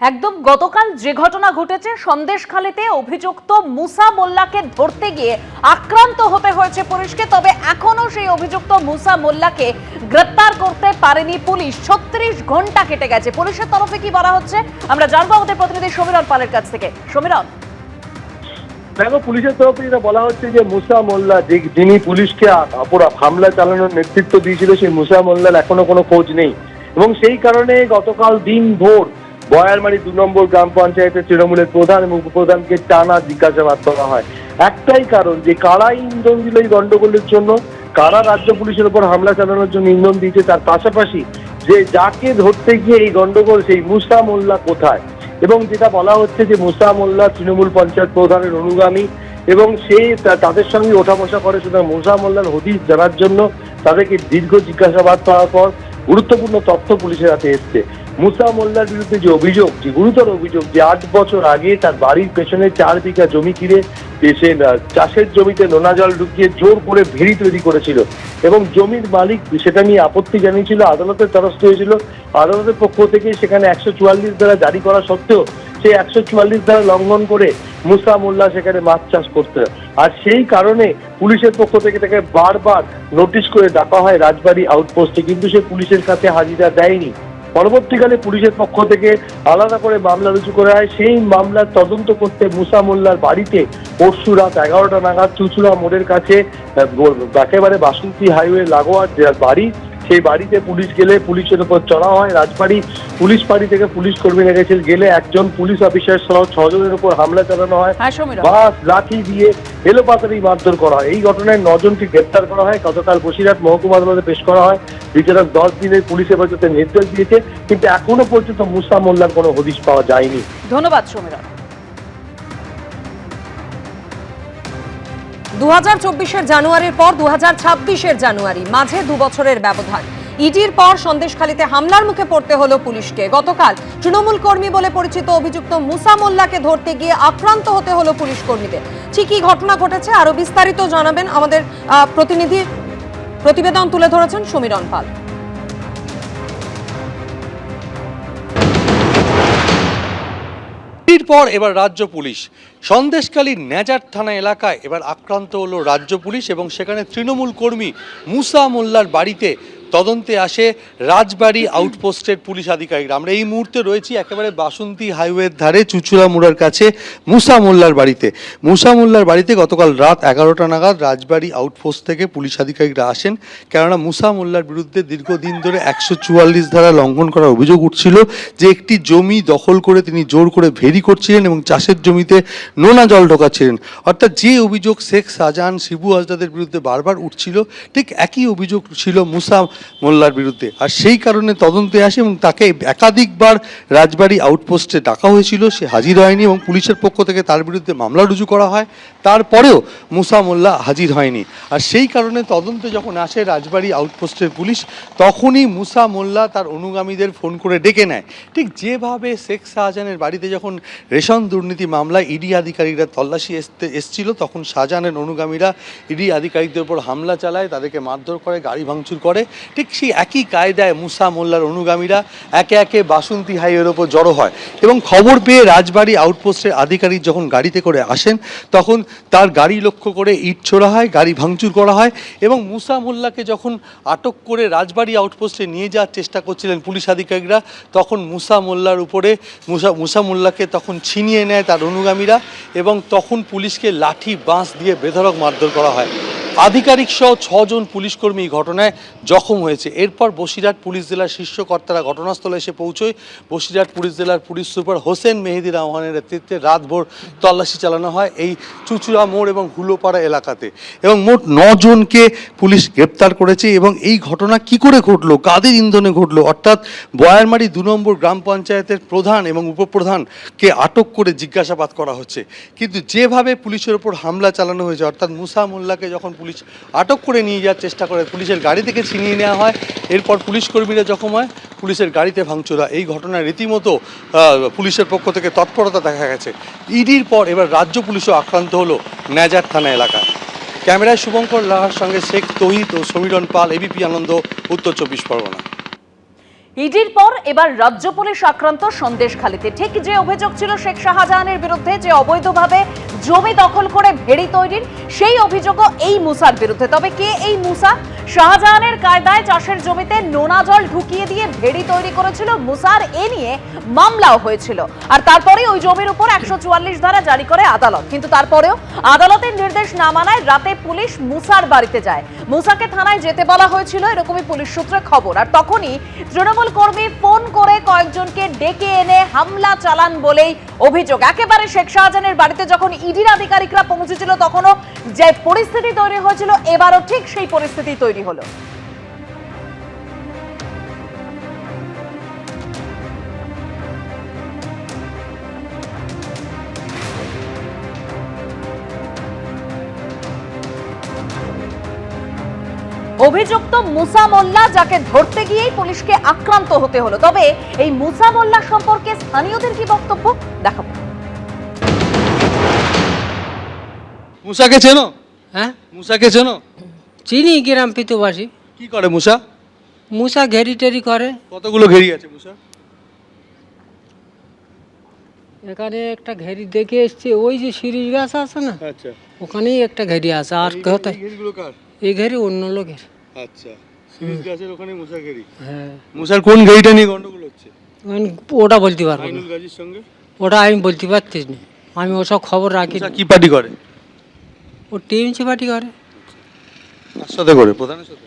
একদম গতকাল যে ঘটনা ঘটেছে সন্দেশখালীতে অভিযুক্ত মুসা মোল্লাকে ধরতে গিয়ে আক্রান্ত হতে হয়েছে পুলিশকে। তবে এখনো সেই অভিযুক্ত মুসা মোল্লাকে গ্রেফতার করতে পারেনি পুলিশ। 36 ঘন্টা কেটে গেছে। পুলিশের তরফে কি বলা হচ্ছে আমরা জানবো আমাদের প্রতিনিধি সমীরণ পালের কাছ থেকে। সমীরণ, দেখো, পুলিশের তরফে যেটা বলা হচ্ছে যে মুসা মোল্লা যিনি পুলিশকে হামলা চালানোর নেতৃত্ব দিয়েছিল, সেই মুসা মোল্লার এখনো কোনো খোঁজ নেই এবং সেই কারণে গতকাল দিনভর বয়ারমারি 2 নম্বর গ্রাম পঞ্চায়েতের তৃণমূলের প্রধান এবং উপপ্রধানকে টানা জিজ্ঞাসাবাদ করা হয়। একটাই কারণ, যে কারা ইন্ধন দিল এই গন্ডগোলের জন্য, কারা রাজ্য পুলিশের উপর হামলা চালানোর জন্য ইন্ধন দিয়েছে, তার পাশাপাশি যে যাকে ধরতে গিয়ে এই গন্ডগোল, সেই মুসা মোল্লা কোথায়। এবং যেটা বলা হচ্ছে যে মুসা মোল্লা তৃণমূল পঞ্চায়েত প্রধানের অনুগামী এবং সে তাদের সঙ্গে ওঠা বসা করে। সুতরাং মুসা মোল্লার হদিশ জানার জন্য তাদেরকে দীর্ঘ জিজ্ঞাসাবাদ করার পর গুরুত্বপূর্ণ তথ্য পুলিশের হাতে এসছে। মুসা মোল্লার বিরুদ্ধে যে অভিযোগ, যে গুরুতর অভিযোগ, যে 8 বছর আগে তার বাড়ির পেছনে 4 বিঘা জমি কিনে সে চাষের জমিতে নোনা জল ঢুকিয়ে জোর করে ভেড়ি তৈরি করেছিল এবং জমির মালিক সেটা নিয়ে আপত্তি জানিয়েছিল, আদালতের দ্বারস্থ হয়েছিল। আদালতের পক্ষ থেকে সেখানে 144 ধারা জারি করা সত্ত্বেও সেই 144 ধারা লঙ্ঘন করে মুসা মোল্লা সেখানে মাছ চাষ করতে। আর সেই কারণে পুলিশের পক্ষ থেকে তাকে বারবার নোটিশ করে ডাকা হয় রাজবাড়ী আউটপোস্টে, কিন্তু সে পুলিশের কাছে হাজিরা দেয়নি। পরবর্তীকালে পুলিশের পক্ষ থেকে আলাদা করে মামলা রুজু করা হয়। সেই মামলার তদন্ত করতে মুসা মোল্লার বাড়িতে পরশু রাত 11টা নাগাদ চুচুড়া মোড়ের কাছে একেবারে বাসন্তী হাইওয়ে লাগোয়া বাড়ি, সেই বাড়িতে পুলিশ গেলে পুলিশের উপর চড়া হয়। রাজবাড়ী পুলিশ ফাঁড়ি থেকে পুলিশ কর্মীরা গেলে একজন পুলিশ অফিসার সহ 6 জনের উপর হামলা চালানো হয়, বাস লাঠি দিয়ে এলোপাতাড়ি মারধর করা হয়। এই ঘটনায় 9 জনকে গ্রেপ্তার করা হয়। গতকাল বসিরহাট মহকুমা আদালতে পেশ করা হয়। বিচারক 10 দিনের পুলিশ হেফাজতে নির্দেশ দিয়েছে, কিন্তু এখনো পর্যন্ত মুসা মোল্লার কোনো হদিশ পাওয়া যায়নি। ধন্যবাদ সমীরণ। 2024-এর জানুয়ারির পর 2026-এর জানুয়ারি, মাঝে 2 বছরের ব্যবধান। ইডির পর সন্দেশখালীতে হামলার মুখে পড়তে হলো পুলিশকে। গতকাল তৃণমূল কর্মী বলে পরিচিত অভিযুক্ত মুসা মোল্লাকে ধরতে গিয়ে আক্রান্ত হতে হলো পুলিশ কর্মীদের। ঠিক কি ঘটনা ঘটেছে আরো বিস্তারিত জানাবেন আমাদের প্রতিনিধি। প্রতিবেদন তুলে ধরেছেন সমীরণ পাল। পর এবার রাজ্য পুলিশ সন্দেশখালীর নেজার থানা এলাকায় এবার আক্রান্ত হলো রাজ্য পুলিশ এবং সেখানে তৃণমূল কর্মী মুসা মোল্লার বাড়িতে তদন্তে আসে রাজবাড়ী আউটপোস্টের পুলিশ আধিকারিকরা। আমরা এই মুহূর্তে রয়েছি একেবারে বাসন্তী হাইওয়ের ধারে চুচুড়া মোড়ের কাছে মুসা মোল্লার বাড়িতে। মুসা মোল্লার বাড়িতে গতকাল রাত 11টা নাগাদ রাজবাড়ী আউটপোস্ট থেকে পুলিশ আধিকারিকরা আসেন, কেননা মুসা মোল্লার বিরুদ্ধে দীর্ঘদিন ধরে 144 ধারা লঙ্ঘন করার অভিযোগ উঠছিল যে একটি জমি দখল করে তিনি জোর করে ভেড়ি করছিলেন এবং চাষের জমিতে নোনা জল ঢোকাচ্ছিলেন। অর্থাৎ যে অভিযোগ শেখ শাহজাহান, শিবু হাজদাদের বিরুদ্ধে বারবার উঠছিল, ঠিক একই অভিযোগ ছিল মুসা মোল্লার বিরুদ্ধে। আর সেই কারণে তদন্তে আসে এবং তাকে একাধিকবার রাজবাড়ী আউটপোস্টে ডাকা হয়েছিল, সে হাজির হয়নি এবং পুলিশের পক্ষ থেকে তার বিরুদ্ধে মামলা রুজু করা হয়। তারপরেও মুসা মোল্লা হাজির হয়নি। আর সেই কারণে তদন্তে যখন আসে রাজবাড়ী আউটপোস্টের পুলিশ, তখনই মুসা মোল্লা তার অনুগামীদের ফোন করে ডেকে নেয়। ঠিক যেভাবে শেখ শাহজাহানের বাড়িতে যখন রেশন দুর্নীতি মামলায় ইডি আধিকারিকরা তল্লাশি এসছিল, তখন শাহজাহানের অনুগামীরা ইডি আধিকারিকদের উপর হামলা চালায়, তাদেরকে মারধর করে, গাড়ি ভাঙচুর করে। ঠিক সেই একই কায়দায় মুসা মোল্লার অনুগামীরা একে একে বাসন্তী হাইওয়ের ওপর জড়ো হয় এবং খবর পেয়ে রাজবাড়ী আউটপোস্টের আধিকারিক যখন গাড়িতে করে আসেন, তখন তার গাড়ি লক্ষ্য করে ইট ছোড়া হয়, গাড়ি ভাঙচুর করা হয় এবং মুসা মোল্লাকে যখন আটক করে রাজবাড়ী আউটপোস্টে নিয়ে যাওয়ার চেষ্টা করছিলেন পুলিশ আধিকারিকরা, তখন মুসা মোল্লার উপরে মুসা মোল্লাকে তখন ছিনিয়ে নেয় তার অনুগামীরা এবং তখন পুলিশকে লাঠি বাঁশ দিয়ে বেধড়ক মারধর করা হয়। আধিকারিক সহ 6 জন পুলিশকর্মী এই ঘটনায় জখম হয়েছে। এরপর বসিরহাট পুলিশ জেলার শীর্ষ কর্তারা ঘটনাস্থলে এসে পৌঁছয়। বসিরহাট পুলিশ জেলার পুলিশ সুপার হোসেন মেহেদি রহমানের নেতৃত্বে রাতভর তল্লাশি চালানো হয় এই চুচুড়া মোড় এবং হুলোপাড়া এলাকাতে এবং মোট 9 জনকে পুলিশ গ্রেপ্তার করেছে। এবং এই ঘটনা কি করে ঘটলো, কাদের ইন্ধনে ঘটলো, অর্থাৎ বয়ারমারি 2 নম্বর গ্রাম পঞ্চায়েতের প্রধান এবং উপপ্রধানকে আটক করে জিজ্ঞাসাবাদ করা হচ্ছে। কিন্তু যেভাবে পুলিশের ওপর হামলা চালানো হয়েছে, অর্থাৎ মুসা মোল্লাকে যখন পুলিশ আটক করে নিয়ে যাওয়ার চেষ্টা করে, পুলিশের গাড়ি থেকে ছিনিয়ে নেওয়া হয়, এরপর পুলিশ কর্মীরা জখম হয়, পুলিশের গাড়িতে ভাঙচুর হয়। এই ঘটনায় রীতিমতো পুলিশের পক্ষ থেকে তৎপরতা দেখা গেছে। ইডির পর এবার রাজ্য পুলিশও আক্রান্ত হলো নেজার থানা এলাকায়। ক্যামেরায় শুভঙ্কর লাহার সঙ্গে শেখ তহিদ ও সমীরণ পাল, এবিপি আনন্দ, উত্তর 24 পরগনা। ইডির পর এবার রাজ্য পুলিশ আক্রান্ত সন্দেশখালীতে। ঠিক যে অভিযোগ ছিল শেখ শাহজাহানের বিরুদ্ধে, যে অবৈধভাবে জমি দখল করে ভেড়ি তৈরির, সেই অভিযোগও এই মুসার বিরুদ্ধে। তবে কে এই মুসা? শাহজাহানের কায়দায় চাষের জমিতে নোনা জল ঢুকিয়ে দিয়ে ভেড়ি তৈরি করেছিল মুসার, এ নিয়ে মামলাও হয়েছিল। আর তারপরে ওই জমির উপর 144 ধারা জারি করে আদালত। কিন্তু তারপরেও আদালতের নির্দেশ না মানায় রাতে পুলিশ মুসার বাড়িতে যায়। মুসাকে থানায় যেতে বলা হয়েছিল, এরকমই পুলিশ সূত্রে খবর। আর তখনই তৃণমূল কর্মী ফোন করে কয়েকজনকে ডেকে এনে হামলা চালান বলেই অভিযোগ। একেবারে শেখ শাহজাহানের বাড়িতে যখন ইডির আধিকারিকরা পৌঁছেছিল, তখনও যে পরিস্থিতি তৈরি হয়েছিল, এবারও ঠিক সেই পরিস্থিতি তৈরি হলো। অভিযুক্ত মুসা মোল্লা, যাকে ধরতে গিয়েই পুলিশকে আক্রান্ত হতে হলো। তবে এই মুসা মোল্লা সম্পর্কে স্থানীয়দের কি বক্তব্য, দেখাবো। মুসাকে চেনো? হ্যাঁ, মুসাকে চেনো? চিনি গ্রাম পিতুবাসী। কি করে মুসা? মুসা ঘেরি টেরি করে। কতগুলো ঘেরি আছে মুসা? এখানে একটা ঘেরি দেখে এসছে, ওই যে শিরিষ গাছ আছে না, আচ্ছা, ওখানেই একটা ঘেরি আছে। আর কোথায়? ঘেরিগুলো কার? এই ঘেরি অন্য লোকের। আচ্ছা, সিরিজ গাছের ওখানে মুসা ঘেরি। হ্যাঁ, মুসার কোন ঘেরিটা নিয়ে গন্ডগোল হচ্ছে? ওটা বলতে পারবো না, আইনুল গাজীর সঙ্গে। ওটা আমি বলতে পারছি না, আমি ওসব খবর রাখি না। মুসা কি পার্টি করে? ও টিএমসি পার্টি করে। কার সাথে করে? প্রধানের সাথে?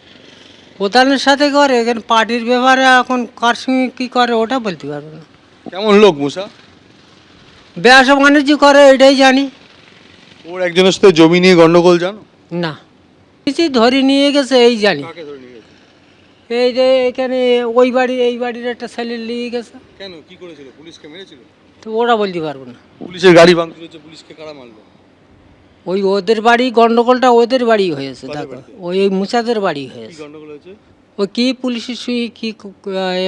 প্রধানের সাথে করে। এখানে পার্টির ব্যাপারে এখন কার সঙ্গে কী করে ওটা বলতে পারবো না। কেমন লোক মুসা? ব্যবসা বাণিজ্য করে, এটাই জানি। ওর একজনের সাথে জমি নিয়ে গন্ডগোল জানো? না, কিছু ধরে নিয়ে গেছে এই জানি। কাকে ধরে নিয়ে গেছে? এই যে এখানে ওই বাড়ি, এই বাড়ির একটা ছেলে নিয়ে গেছে। কেন, কি করেছিল? পুলিশকে মেরেছিল? তো ওরা বলতে পারবো না। পুলিশের গাড়ি ভাঙচুর হচ্ছে, পুলিশকে কারা মারলো? ওই ওদের বাড়ি, গন্ডগোলটা ওদের বাড়ি হয়েছে। কাদের দেখো, বাড়িতে? ওই মুসাদের বাড়ি কি হয়েছে। গন্ডগোল হয়েছে? ওই কি পুলিশের সঙ্গে কি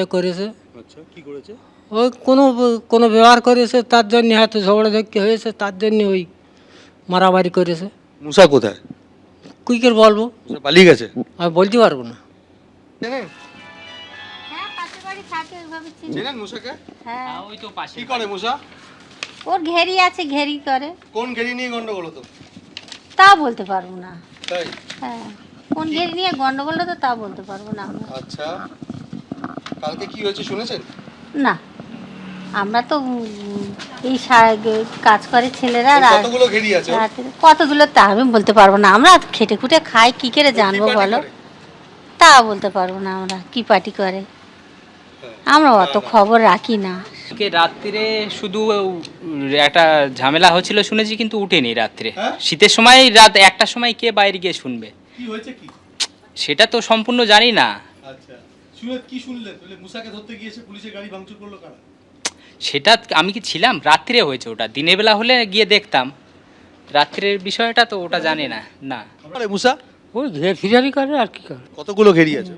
এ করেছে, আচ্ছা, কি করেছে? ওই কোনো কোনো ব্যবহার করেছে, তার জন্য হয়তো ঝগড়াঝাটি হয়েছে, তার জন্য ওই মারামারি করেছে। মুসা কোথায়? কুইকের বলবো, মুসা পালিয়ে গেছে। আমি বলতে পারবো না। জানেন? হ্যাঁ, পাশের বাড়ি থাকে, ওইভাবে চিনি। জানেন মুসাকে? হ্যাঁ, ওই তো পাশে। কি করে মুসা? ওর ঘেরি আছে, ঘেরি করে। কোন ঘেরি নিয়ে গন্ডগোল হতো? তা বলতে পারবো না। তাই? হ্যাঁ, কোন ঘেরি নিয়ে গন্ডগোল তো তা বলতে পারবো না আমরা। আচ্ছা, কালকে কি হয়েছে শুনেছেন? না, আমরা তো এই কাজ করে ছেলেরা ওই কতগুলো ঘেরি আছে? রাতে কতগুলো তা আমি বলতে পারবো না। আমরা খেটে খুটে খাই, কি করে জানবো কি পার্টি বলো? করে? তা বলতে পারবো না আমরা কি পার্টি করে। আমরা অত খবর রাখি না। আজকে রাত্রে শুধু একটা ঝামেলা হচ্ছিল শুনেছি, কিন্তু উঠেনি রাত্রে। হ্যাঁ? শীতের সময় রাত 1টার সময় কে বাইরে গিয়ে শুনবে? কি হয়েছে কি? সেটা তো সম্পূর্ণ জানি না। আচ্ছা, শুনে কি শুনলেন? তাহলে মুসাকে ধরতে গিয়েছে, পুলিশের গাড়ি ভাঙচুর করলো কারা? সেটা আমি কি ছিলাম? রাত্রে হয়েছে ওটা, দিনের বেলা হলে গিয়ে দেখতাম। রাত্রের বিষয়টা তো ওটা জানি না। না, আরে মুসা ওই ঘের ফিরারি করে আর কি করে। কতগুলো ঘেরি আছে?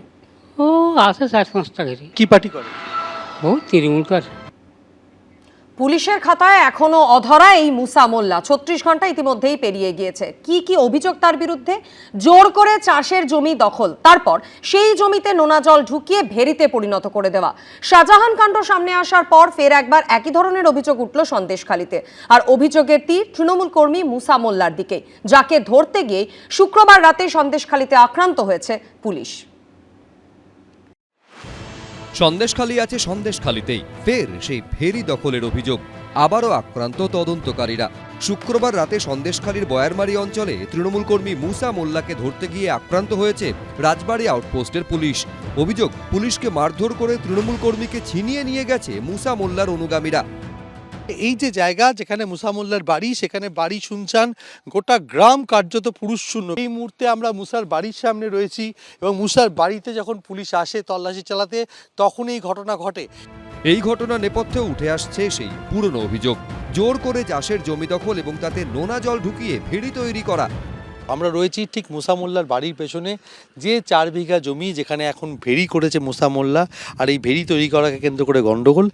ও আছে 4-5টা ঘেরি। কি পার্টি করে? ও তৃণমূল করে। পুলিশের খাতায় এখনো অধরা এই মুসা মোল্লা। 36 ঘন্টা ইতিমধ্যেই পেরিয়ে গিয়েছে। কি কি অভিযোগ তার বিরুদ্ধে? জোর করে চাষের জমি দখল, তারপর সেই জমিতে নোনা জল ঢুকিয়ে ভেরিতে পরিণত করে দেওয়া। শাহজাহান কাণ্ড সামনে আসার পর ফের একবার একই ধরনের অভিযোগ উঠল সন্দেশখালীতে। আর অভিযোগের তীর তৃণমূল কর্মী মুসা মোল্লার দিকে, যাকে ধরতে গিয়ে শুক্রবার রাতে সন্দেশখালীতে আক্রান্ত হয়েছে পুলিশ। সন্দেশখালী আছে সন্দেশখালীতেই ফের সেই ফেরি দখলের অভিযোগ। আবারও আক্রান্ত তদন্তকারীরা। শুক্রবার রাতে সন্দেশখালীর বয়ারমারি অঞ্চলে তৃণমূল কর্মী মুসা মোল্লাকে ধরতে গিয়ে আক্রান্ত হয়েছে রাজবাড়ী আউটপোস্টের পুলিশ। অভিযোগ, পুলিশকে মারধর করে তৃণমূল কর্মীকে ছিনিয়ে নিয়ে গেছে মুসা মোল্লার অনুগামীরা। এই যে জায়গা যেখানে মুসা মোল্লার বাড়ি, সেখানে বাড়ি শুনছান, গোটা গ্রাম কার্যত পুরুষ শূন্য। এই মুহূর্তে আমরা মুসার বাড়ির সামনে রয়েছি এবং মুসার বাড়িতে যখন পুলিশ আসে তল্লাশি চালাতে, তখন এই ঘটনা ঘটে। এই ঘটনা নেপথ্যে উঠে আসছে সেই পুরনো অভিযোগ, জোর করে চাষের জমি দখল এবং তাতে নোনা জল ঢুকিয়ে ভেড়ি তৈরি করা। আমরা রয়েছি ঠিক মুসা মোল্লার বাড়ির পেছনে, যে 4 বিঘা জমি যেখানে এখন ভেড়ি করেছে মুসা মোল্লা, আর এই ভেড়ি তৈরি করাকে কেন্দ্র করে গন্ডগোল।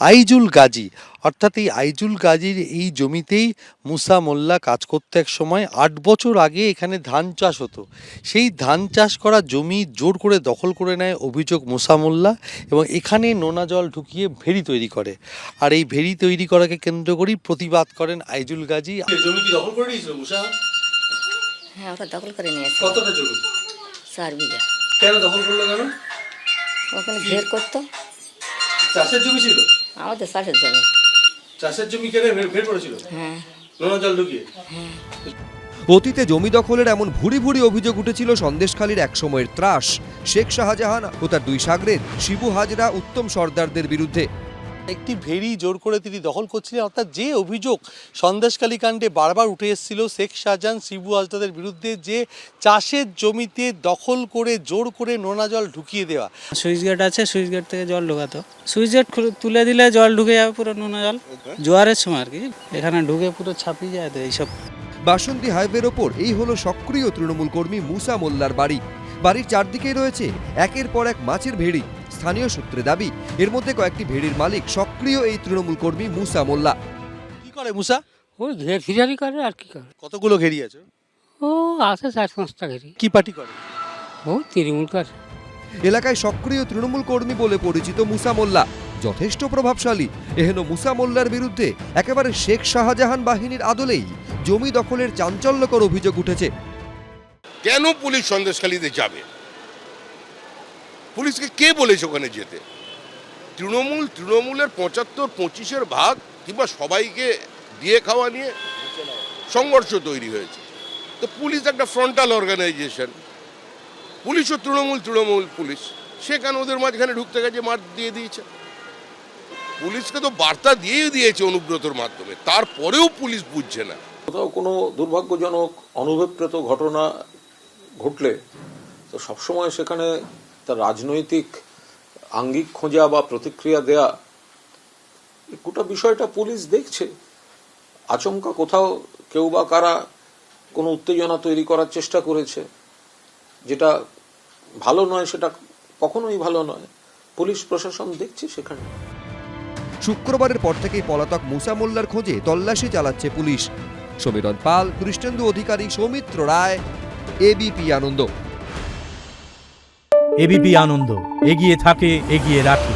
আইজুল গাজী, অর্থাৎ এই আইজুল গাজীর এই জমিতেই মুসা মোল্লা কাজ করতে এক সময়। 8 বছর আগে এখানে ধান চাষ হতো, সেই ধান চাষ করা জমি জোর করে দখল করে নেয় অভিযোগ মুসা মোল্লা, এবং এখানে নোনা জল ঢুকিয়ে ভেড়ি তৈরি করে। আর এই ভেড়ি তৈরি করাকে কেন্দ্র করেই প্রতিবাদ করেন আইজুল গাজী। জমি কি দখল করে নিয়েছিল মুসা? হ্যাঁ, ওরা দখল করে নিয়েছে। কতটা জমি? 4 বিঘা। কেন দখল করলো? কেন? ওখানে ঘের করতো। চাষের জমি ছিল? আমাদের চাষের জমি। চাষের জমি কেটে বের করেছিল? হ্যাঁ। নোনা জল ঢুকিয়ে? অতীতে জমি দখলের এমন ভুরি ভুরি অভিযোগ উঠেছিল সন্দেশখালীর একসময়ের ত্রাস শেখ শাহজাহান ও তার 2 শাগরেদ শিবু হাজরা, উত্তম সর্দারদের বিরুদ্ধে। একটি ভেড়ি জোর করে তিনি দখল করছিলেন, অর্থাৎ যে অভিযোগ সন্দেশখালী কাণ্ডে বারবার উঠে এসেছিল শেখ শাহজাহান, শিবু হাজরাদের বিরুদ্ধে, যে চাষের জমিতে দখল করে জোর করে নোনা জল ঢুকিয়ে দেওয়া। সুইচ গেট আছে, সুইচ গেট থেকে জল ঢোকাতো, সুইচ গেট তুলে দিলে জল ঢুকে যাবে পুরো নোনা জল, জোয়ারের সময় আর কি, এখানে ঢুকে পুরো ছাপিয়ে যায় তো এইসব। বাসন্তী হাইওয়ের ওপর এই হলো সক্রিয় তৃণমূল কর্মী মুসা মোল্লার বাড়ি। বাড়ির চারদিকেই রয়েছে একের পর এক মাছের ভেড়ি। স্থানীয় সূত্রে দাবি, এর মধ্যে কয়েকটি ভেড়ির মালিক সক্রিয় এই তৃণমূল কর্মী মুসা মোল্লা। কি করে মুসা? ও ঘের ফিরারি করে আর কি করে। কতগুলো ঘেরি আছে? ও আছে 4-5টা ঘেরি। কি পার্টি করে? ও তৃণমূল করে। এলাকায় সক্রিয় তৃণমূল কর্মী বলে পরিচিত মুসা মোল্লা যথেষ্ট প্রভাবশালী। এহেন মুসা মোল্লার বিরুদ্ধে একেবারে শেখ শাহজাহান বাহিনীর আদলেই জমি দখলের চাঞ্চল্যকর অভিযোগ উঠেছে। কেন পুলিশ সন্দেশখালীতে যাবে? পুলিশকে কে বলেছে ওখানে যেতে? তৃণমূলের 75-25-এর ভাগ কিংবা সবাইকে দিয়ে খাওয়া নিয়ে সংঘর্ষ তৈরি হয়েছে। তো পুলিশ একটা ফ্রন্টাল অর্গানাইজেশন, পুলিশও তৃণমূল পুলিশ, সে কেন ওদের মাঝখানে ঢুকতে গেছে, মার দিয়ে দিয়েছে? পুলিশকে তো বার্তা দিয়েই দিয়েছে অনুব্রতর মাধ্যমে, তারপরেও পুলিশ বুঝছে না। কোথাও কোনো দুর্ভাগ্যজনক অনভিপ্রেত ঘটনা ঘটলে তো সবসময় সেখানে তার রাজনৈতিক আঙ্গিক খোঁজা বা প্রতিক্রিয়া দেয়া, গোটা বিষয়টা পুলিশ দেখছে। আচমকা কোথাও কেউ বা কারা কোনো উত্তেজনা তৈরি করার চেষ্টা করেছে, যেটা ভালো নয়, সেটা কখনোই ভালো নয়। পুলিশ প্রশাসন দেখছে সেখানে। শুক্রবারের পর থেকেই পলাতক মুসা মোল্লার খোঁজে তল্লাশি চালাচ্ছে পুলিশ। সমীরণ পাল, কৃষ্ণেন্দু অধিকারী, সৌমিত্র রায়, এবিপি আনন্দ। এবিপি আনন্দ, এগিয়ে থাকে, এগিয়ে রাখে।